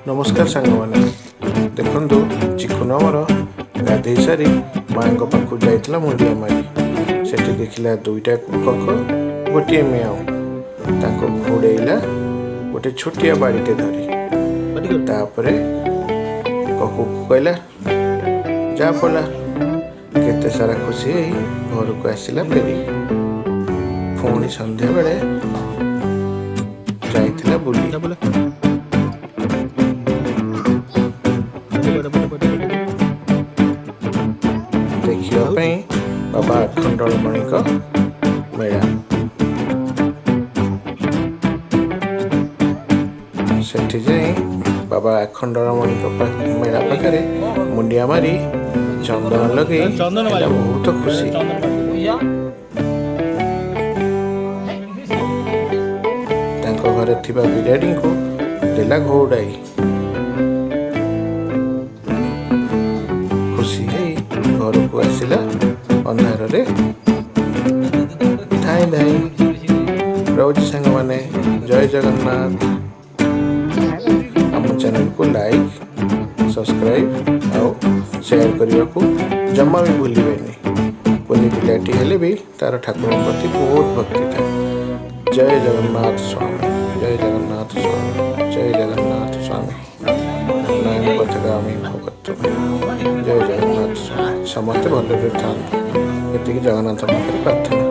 नमस्कार सांग मैंने देखु चिकुन आमर गाधे सारी माँ पाखु जाइला मुंडिया मारी से देखला दुईटा कक गोटे मेआऊ घोड़ेला गोटे छोटिया बाड़ीटे धरी तापर ककु कहला जा पड़ा केते सारा खुशी घर को आसला फेरी पुणी संध्या बेले जाइला बुली देखिए बाबा अखंडलमणि का मेला सेठी जाई बाबा अखंडलमणि मेला पाखे मुंडिया मारी चंदन लगे बहुत खुशी घरे थिबा बिराड़ी को देला घोड़ाई खुशी घर को आसला अंधार धाई धाई रोज सांग माने जय जगन्नाथ आम चैनल को लाइक सब्सक्राइब और शेयर करने को जमा भी भूलिए कोई पिलाटी हेले भी तार ठाकुर प्रति बहुत भक्ति था। जय जगन्नाथ स्वामी जय जगन्नाथ स्वामी जय जगन्नाथ स्वामी नयन पथगामी भगवत जय जगन्नाथ स्वामी समस्त भले था ये जगन्नाथ प्रार्थना।